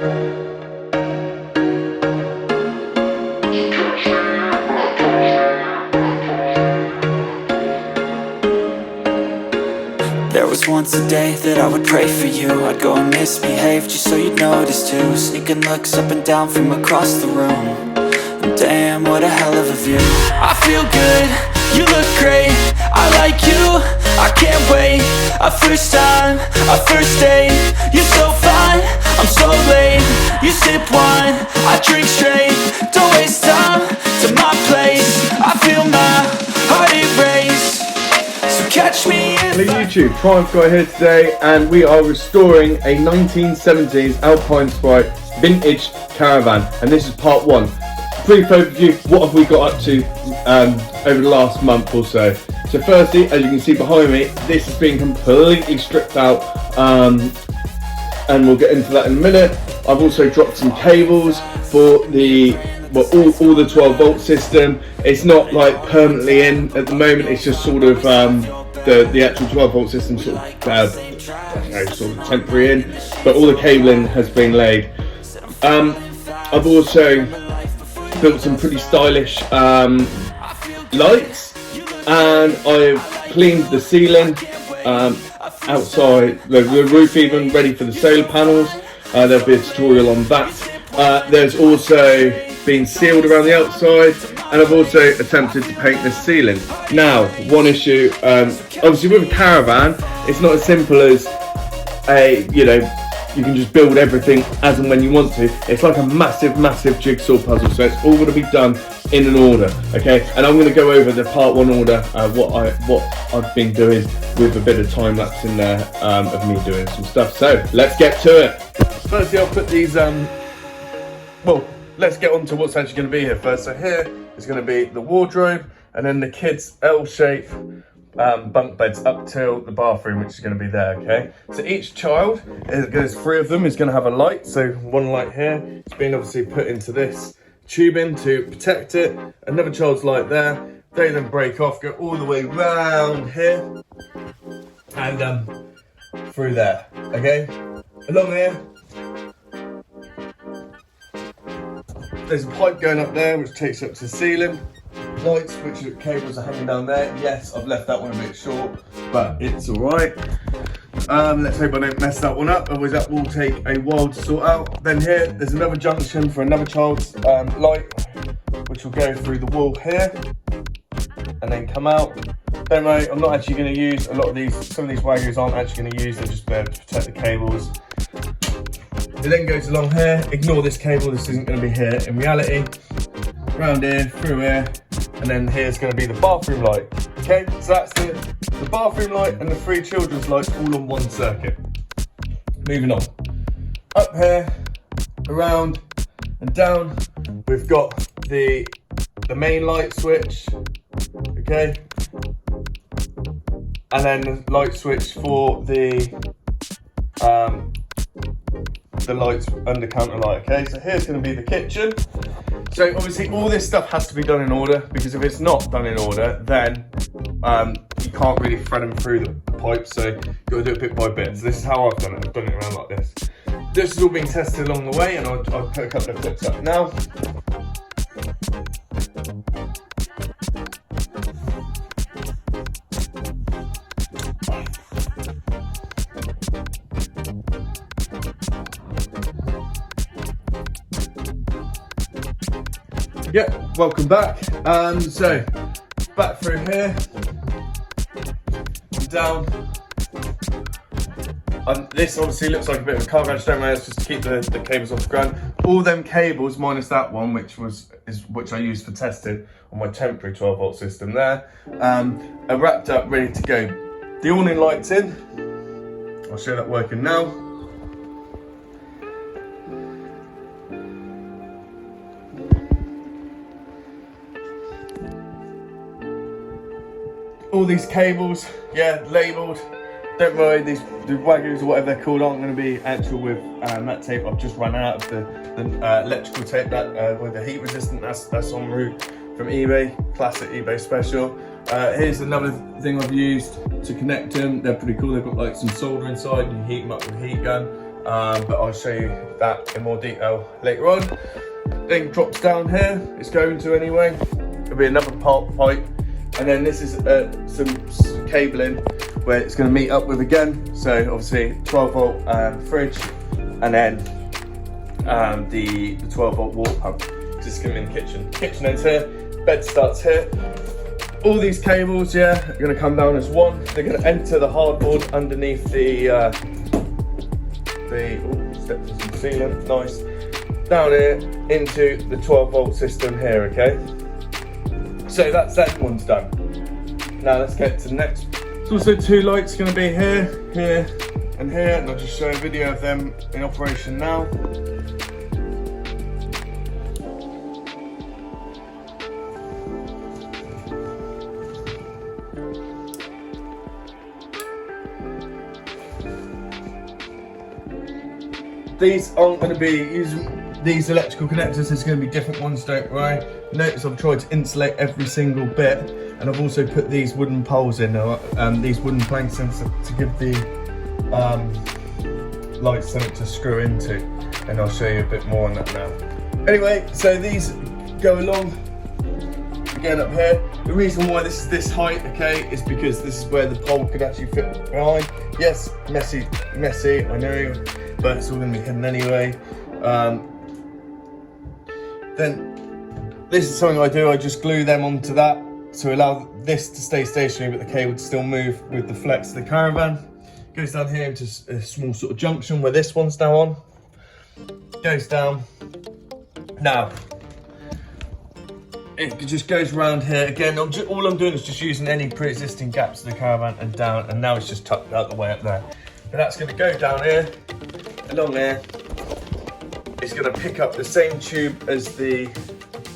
There was once a day that I would pray for you. I'd go and misbehave just so you'd notice too. Sneaking looks up and down from across the room. And damn, what a hell of a view. I feel good, you look great, I like you, I can't wait. A first time, a first date, you're so fine, I'm so late. You sip wine, I drink straight. Don't waste time to my place. I feel my heart erase. So catch me if Hello YouTube, Triumph Guy here today, and we are restoring a 1970s Alpine Sprite vintage Caravan, and this is part one. Brief overview, what have we got up to over the last month or so. So firstly, as you can see behind me, this has been completely stripped out, and we'll get into that in a minute. I've also dropped some cables for the all the 12 volt system. It's not like permanently in at the moment, it's just sort of the actual 12 volt system sort of temporary in, but all the cabling has been laid. I've also built some pretty stylish lights, and I've cleaned the ceiling outside, the roof even, ready for the solar panels. There'll be a tutorial on that. There's also been sealed around the outside, and I've also attempted to paint the ceiling. Now, one issue, obviously with a Caravan, it's not as simple as you can just build everything as and when you want to. It's like a massive jigsaw puzzle, so it's all going to be done in an order, okay? And I'm going to go over the part one order, what I've been doing, with a bit of time lapse in there of me doing some stuff. So let's get to it. Firstly, I'll put these let's get on to what's actually going to be here first. So here is going to be the wardrobe, and then the kids' L-shape bunk beds up till the bathroom, which is going to be there, okay? So each child, there's 3 of them, is going to have a light. So one light here, it's been obviously put into this tubing to protect it. Another child's light there. They then break off, go all the way round here, and through there, okay? Along here, there's a pipe going up there which takes up to the ceiling. Lights, which cables are hanging down there. Yes, I've left that one a bit short, but it's alright. Let's hope I don't mess that one up, otherwise that will take a while to sort out. Then here, there's another junction for another child's light, which will go through the wall here, and then come out. Don't worry, I'm not actually going to use a lot of these, some of these waggers aren't actually going to use, they're just there to protect the cables. It then goes along here, ignore this cable, this isn't going to be here in reality. Round here, through here, and then here's going to be the bathroom light. Okay, so that's the bathroom light and the 3 children's lights all on one circuit. Moving on. Up here, around and down, we've got the main light switch, okay, and then the light switch for the lights under counter light, okay? So here's going to be the kitchen. So obviously all this stuff has to be done in order, because if it's not done in order, then you can't really thread them through the pipes, so you've got to do it bit by bit. So this is how I've done it. I've done it around like this. This has all been tested along the way, and I'll put a couple of clips up now. Yeah, welcome back. So back through here, down. This obviously looks like a bit of a car garage, don't worry, it's just to keep the cables off the ground. All them cables minus that one, which I used for testing on my temporary 12 volt system there, are wrapped up, ready to go. The awning light's in. I'll show that working now. All these cables, yeah, labelled. Don't worry, the wagons or whatever they're called aren't going to be actual with that tape. I've just run out of the electrical tape that with the heat resistant. That's en route from eBay, classic eBay special. Here's another thing I've used to connect them. They're pretty cool. They've got like some solder inside. You heat them up with a heat gun. but I'll show you that in more detail later on. Then drops down here, it's going to anyway. There'll be another pipe, and then this is some cabling where it's going to meet up with again. So obviously 12 volt fridge, and then the 12 volt water pump. Just going to be in the kitchen. Kitchen ends here, bed starts here. All these cables, yeah, are going to come down as one. They're going to enter the hardboard underneath the steps to some sealant, nice. Down here into the 12 volt system here, okay? So that's that one's done. Now let's get to the next. There's also two lights going to be here, here, and here, and I'll just show a video of them in operation now. These aren't going to be using these electrical connectors. There's going to be different ones, don't worry. Notice I've tried to insulate every single bit, and I've also put these wooden poles in, these wooden planks in to give the lights something to screw into, and I'll show you a bit more on that now. Anyway, so these go along again up here. The reason why this is this height, okay, is because this is where the pole could actually fit behind. Yes, messy, I know, but it's all going to be hidden anyway. Then this is something I do. I just glue them onto that to allow this to stay stationary, but the cable to still move with the flex of the Caravan. Goes down here into a small sort of junction where this one's now on. Goes down. Now it just goes around here again. All I'm doing is just using any pre-existing gaps of the Caravan and down, and now it's just tucked out the way up there. And that's going to go down here, along here. It's going to pick up the same tube as the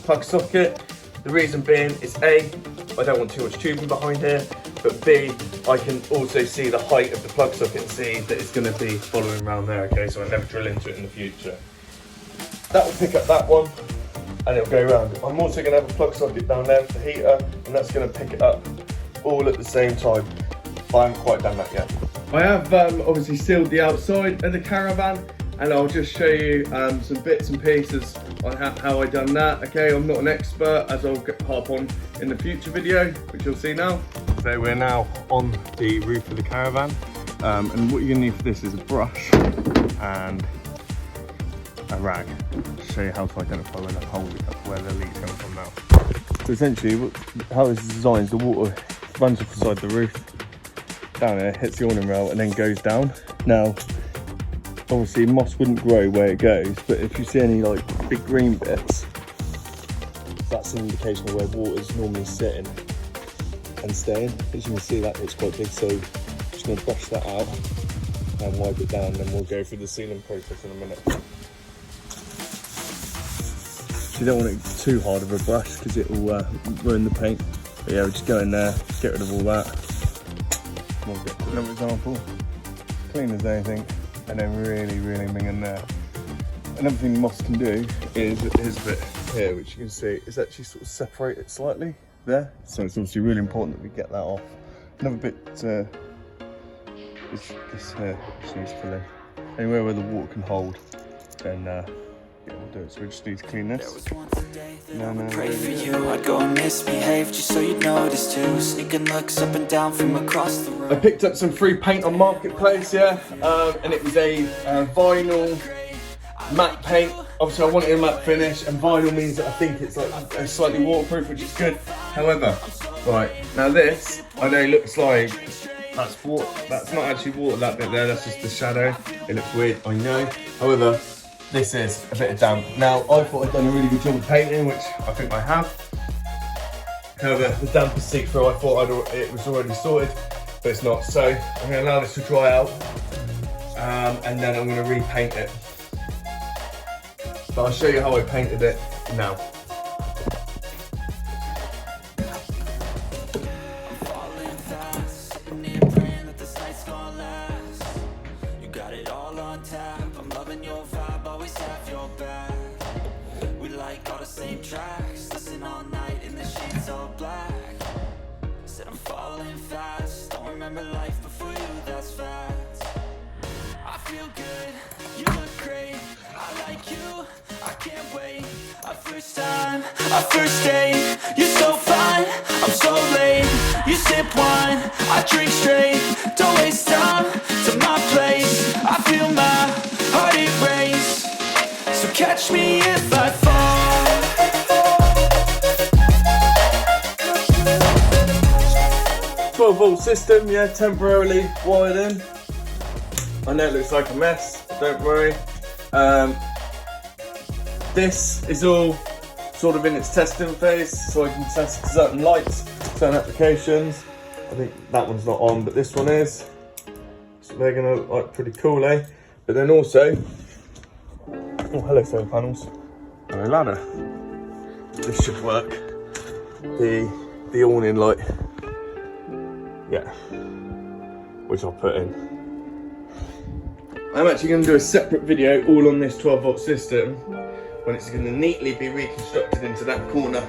plug socket. The reason being is A, I don't want too much tubing behind here, but B, I can also see the height of the plug socket and see that it's going to be following around there, okay, so I never drill into it in the future. That will pick up that one, and it'll go around. I'm also going to have a plug socket down there for the heater, and that's going to pick it up all at the same time. I haven't quite done that yet. I have obviously sealed the outside of the Caravan, and I'll just show you some bits and pieces on how I done that. Okay, I'm not an expert, as I'll hop on in the future video, which you'll see now. So we're now on the roof of the Caravan, and what you're gonna need for this is a brush and a rag to show you how to identify where the leak's coming from now. So essentially, how this is designed is the water runs off the side of the roof, down here, hits the awning rail, and then goes down. Now, obviously moss wouldn't grow where it goes, but if you see any like big green bits, that's an indication of where water's normally sitting and staying. As you can see, that looks quite big, so I'm just going to brush that out and wipe it down, and then we'll go through the sealing process in a minute. So you don't want it too hard of a brush because it will ruin the paint. But yeah, we'll just go in there, get rid of all that. We'll get another example, clean as anything, and then really ming in there. Another thing moss can do is here's a bit here, which you can see is actually sort of separate it slightly there. So it's obviously really important that we get that off. Another bit is this here, which needs filling. Anywhere where the water can hold, then yeah, we'll do it. So we just need to clean this. Pray for you, I'd go and misbehave just so you'd notice too. Sneaking looks up and down from across the room. I picked up some free paint on Marketplace, yeah, and it was a vinyl matte paint. Obviously I wanted a matte finish, and vinyl means that I think it's like slightly waterproof, which is good. However, right, now this, I know looks like that's water, that's not actually water, that bit there, that's just the shadow. It looks weird, I know. However, this is a bit of damp. Now, I thought I'd done a really good job of painting, which I think I have. However, the damp is seep through. I thought it was already sorted, but it's not. So I'm going to allow this to dry out, and then I'm going to repaint it. But I'll show you how I painted it now. Tracks, listen all night in the sheets all black. Said I'm falling fast, don't remember life before you, that's facts. I feel good, like you, I can't wait. Our first time, our first date. You're so fine, I'm so late. You sip wine, I drink straight. Don't waste time to my place. I feel my heart erase. So catch me if I fall. 12-volt system, yeah, temporarily wired in. I know it looks like a mess, don't worry. This is all sort of in its testing phase, so I can test certain lights, certain applications. I think that one's not on, but this one is. So they're gonna look like pretty cool, eh? But then also, oh, hello solar panels, and a ladder. This should work. The awning light, yeah, which I'll put in. I'm actually going to do a separate video all on this 12-volt system when it's going to neatly be reconstructed into that corner,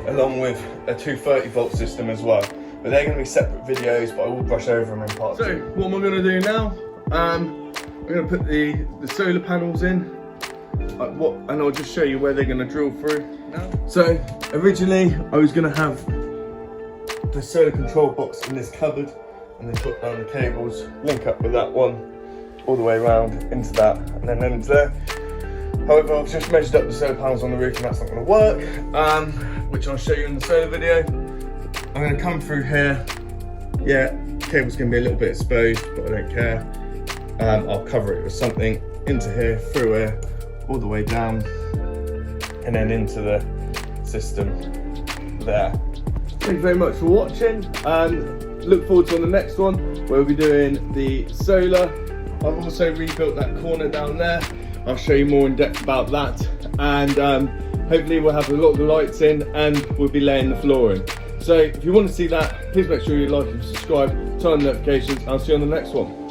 along with a 230-volt system as well. But they're going to be separate videos, but I will brush over them in part two. So what am I going to do now? I'm going to put the solar panels in, and I'll just show you where they're going to drill through now. So originally I was going to have the solar control box in this cupboard, and then put down the cables, link up with that one, all the way around into that, and then into there. However, I've just measured up the solar panels on the roof, and that's not going to work, which I'll show you in the solar video. I'm going to come through here. Yeah, cable's going to be a little bit exposed, but I don't care. I'll cover it with something into here, through here, all the way down, and then into the system there. Thank you very much for watching, and look forward to on the next one where we'll be doing the solar. I've also rebuilt that corner down there. I'll show you more in depth about that, and hopefully we'll have a lot of the lights in, and we'll be laying the flooring. So if you want to see that, please make sure you like and subscribe, turn on the notifications. I'll see you on the next one.